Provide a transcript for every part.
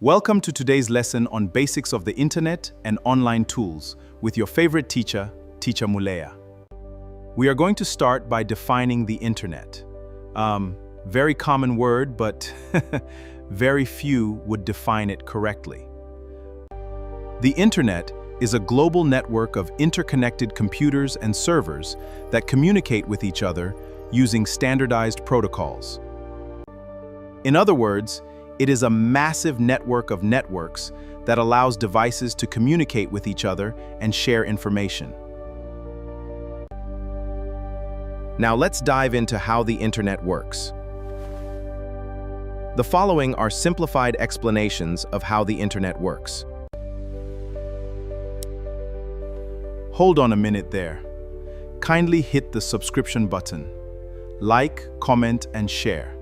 Welcome to today's lesson on basics of the internet and online tools with your favorite teacher, Teacher Muleya. We are going to start by defining the internet. Very common word, but very few would define it correctly. The internet is a global network of interconnected computers and servers that communicate with each other using standardized protocols. In other words, it is a massive network of networks that allows devices to communicate with each other and share information. Now let's dive into how the internet works. The following are simplified explanations of how the internet works. Hold on a minute there. Kindly hit the subscription button. Like, comment, and share.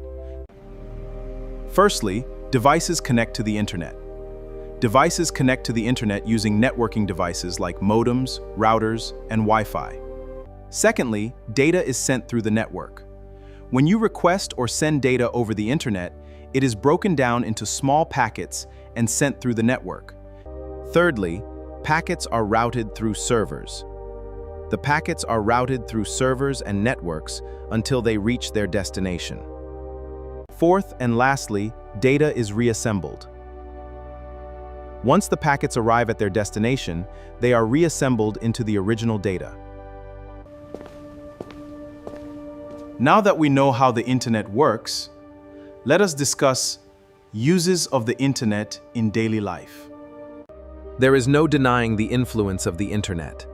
Firstly, devices connect to the internet. Devices connect to the internet using networking devices like modems, routers, and Wi-Fi. Secondly, data is sent through the network. When you request or send data over the internet, it is broken down into small packets and sent through the network. Thirdly, packets are routed through servers. The packets are routed through servers and networks until they reach their destination. Fourth and lastly, data is reassembled. Once the packets arrive at their destination, they are reassembled into the original data. Now that we know how the internet works, let us discuss uses of the internet in daily life. There is no denying the influence of the internet.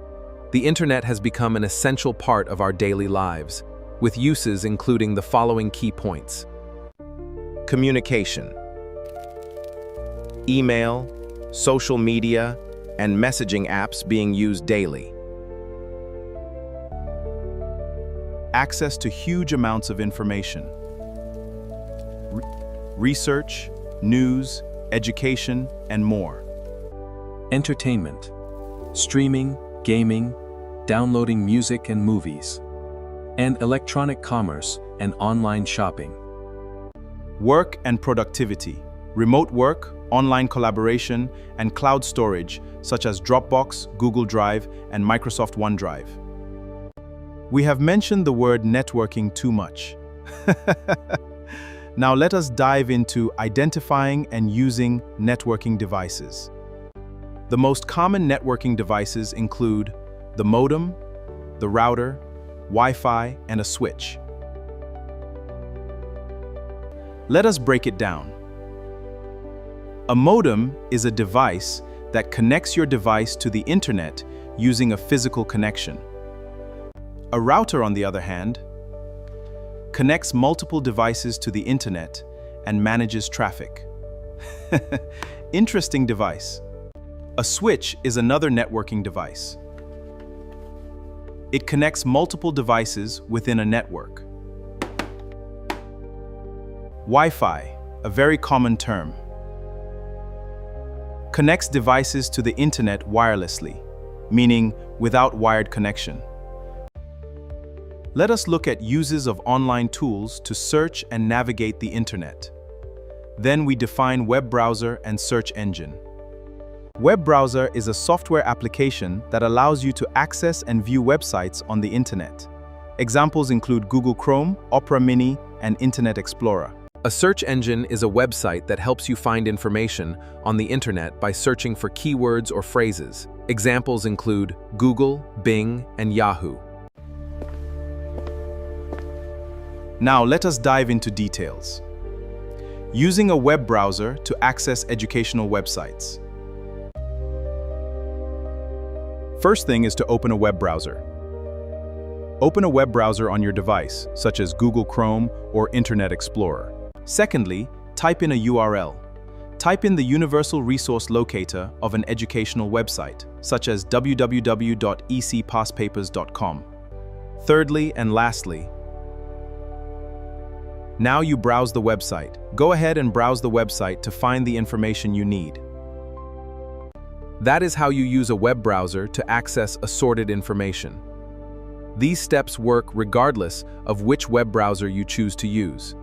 The internet has become an essential part of our daily lives, with uses including the following key points. Communication. Email, social media, and messaging apps being used daily. Access to huge amounts of information. Research, news, education, and more. Entertainment. Streaming, gaming, downloading music and movies. And electronic commerce and online shopping. Work and productivity. Remote work, online collaboration, and cloud storage such as Dropbox, Google Drive, and Microsoft OneDrive. We have mentioned the word networking too much. Now let us dive into identifying and using networking devices. The most common networking devices include the modem, the router, Wi-Fi, and a switch. Let us break it down. A modem is a device that connects your device to the internet using a physical connection. A router, on the other hand, connects multiple devices to the internet and manages traffic. Interesting device. A switch is another networking device. It connects multiple devices within a network. Wi-Fi, a very common term, connects devices to the internet wirelessly, meaning without wired connection. Let us look at uses of online tools to search and navigate the internet. Then we define web browser and search engine. Web browser is a software application that allows you to access and view websites on the internet. Examples include Google Chrome, Opera Mini, and Internet Explorer. A search engine is a website that helps you find information on the internet by searching for keywords or phrases. Examples include Google, Bing, and Yahoo. Now let us dive into details. Using a web browser to access educational websites. First thing is to open a web browser. Open a web browser on your device, such as Google Chrome or Internet Explorer. Secondly, type in a URL. Type in the universal resource locator of an educational website, such as www.ecpasspapers.com. Thirdly and lastly, now you browse the website. Go ahead and browse the website to find the information you need. That is how you use a web browser to access assorted information. These steps work regardless of which web browser you choose to use.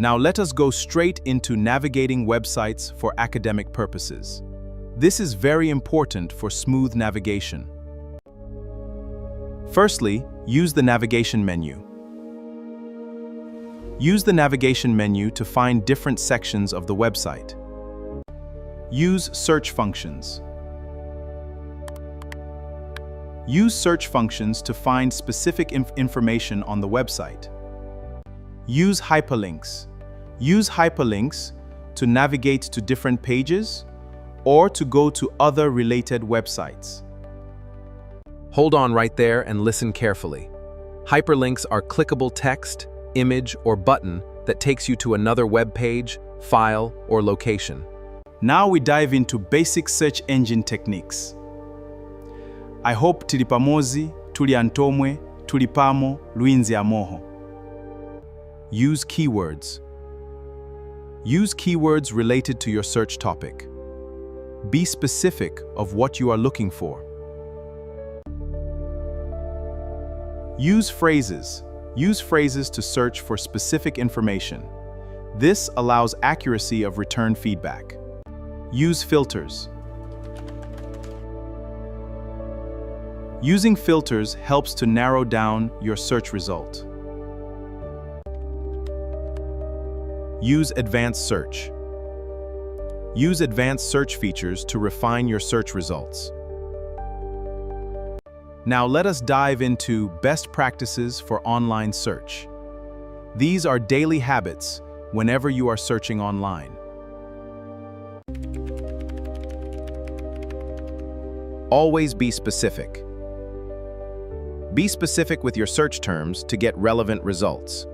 Now let us go straight into navigating websites for academic purposes. This is very important for smooth navigation. Firstly, use the navigation menu. Use the navigation menu to find different sections of the website. Use search functions. Use search functions to find specific information on the website. Use hyperlinks. Use hyperlinks to navigate to different pages or to go to other related websites. Hold on right there and listen carefully. Hyperlinks are clickable text, image, or button that takes you to another web page, file, or location. Now we dive into basic search engine techniques. I hope tuli pamozi, tuli antomwe, tuli pamo, luinzi amoho. Use keywords. Use keywords related to your search topic. Be specific of what you are looking for. Use phrases. Use phrases to search for specific information. This allows accuracy of return feedback. Use filters. Using filters helps to narrow down your search result. Use advanced search. Use advanced search features to refine your search results. Now let us dive into best practices for online search. These are daily habits whenever you are searching online. Always be specific. Be specific with your search terms to get relevant results.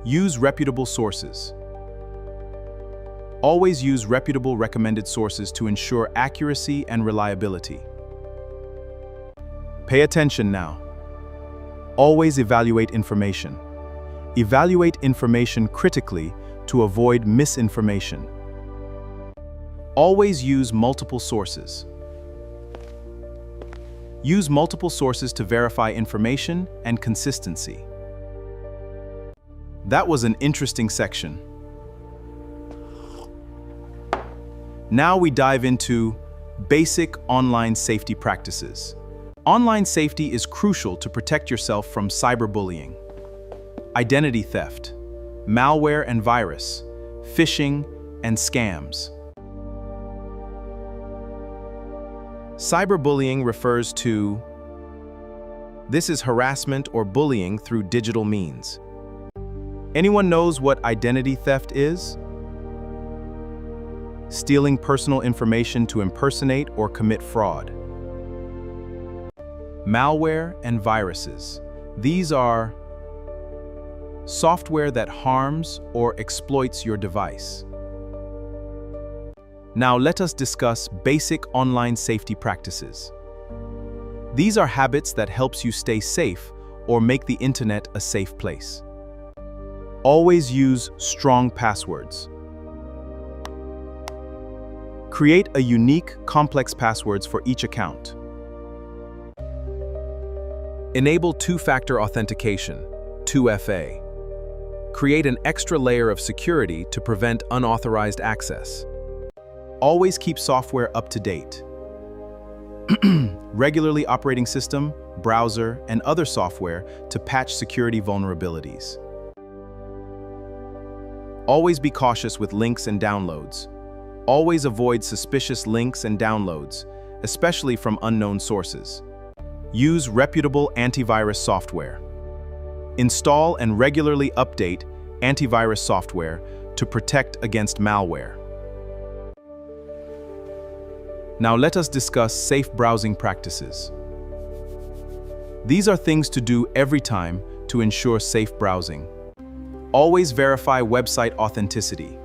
Use reputable sources. Always use reputable recommended sources to ensure accuracy and reliability. Pay attention now. Always evaluate information. Evaluate information critically to avoid misinformation. Always use multiple sources. Use multiple sources to verify information and consistency. That was an interesting section. Now we dive into basic online safety practices. Online safety is crucial to protect yourself from cyberbullying, identity theft, malware and virus, phishing, and scams. Cyberbullying refers to this is harassment or bullying through digital means. Anyone knows what identity theft is? Stealing personal information to impersonate or commit fraud. Malware and viruses. These are software that harms or exploits your device. Now let us discuss basic online safety practices. These are habits that helps you stay safe or make the internet a safe place. Always use strong passwords. Create a unique, complex passwords for each account. Enable two-factor authentication, 2FA. Create an extra layer of security to prevent unauthorized access. Always keep software up to date. Regularly operating system, browser, and other software to patch security vulnerabilities. Always be cautious with links and downloads. Always avoid suspicious links and downloads, especially from unknown sources. Use reputable antivirus software. Install and regularly update antivirus software to protect against malware. Now let us discuss safe browsing practices. These are things to do every time to ensure safe browsing. Always verify website authenticity.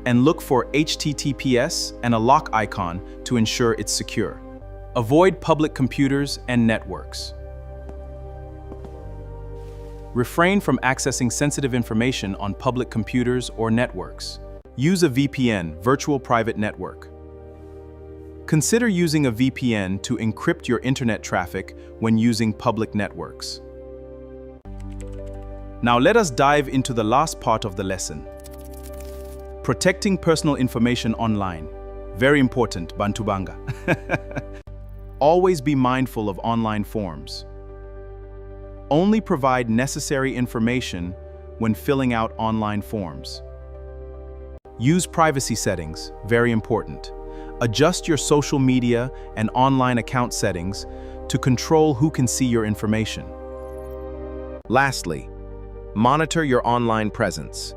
And look for HTTPS and a lock icon to ensure it's secure. Avoid public computers and networks. Refrain from accessing sensitive information on public computers or networks. Use a VPN, virtual private network. Consider using a VPN to encrypt your internet traffic when using public networks. Now let us dive into the last part of the lesson. Protecting personal information online. Very important, Bantubanga. Always be mindful of online forms. Only provide necessary information when filling out online forms. Use privacy settings, very important. Adjust your social media and online account settings to control who can see your information. Lastly, monitor your online presence.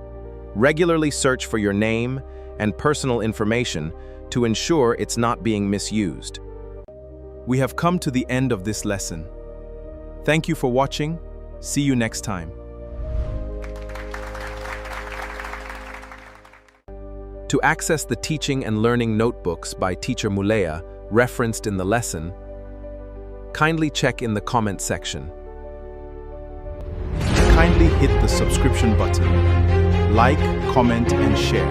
Regularly search for your name and personal information to ensure it's not being misused. We have come to the end of this lesson. Thank you for watching. See you next time. To access the teaching and learning notebooks by Teacher Muleya referenced in the lesson, kindly check in the comment section. Kindly hit the subscription button. Like, comment, and share.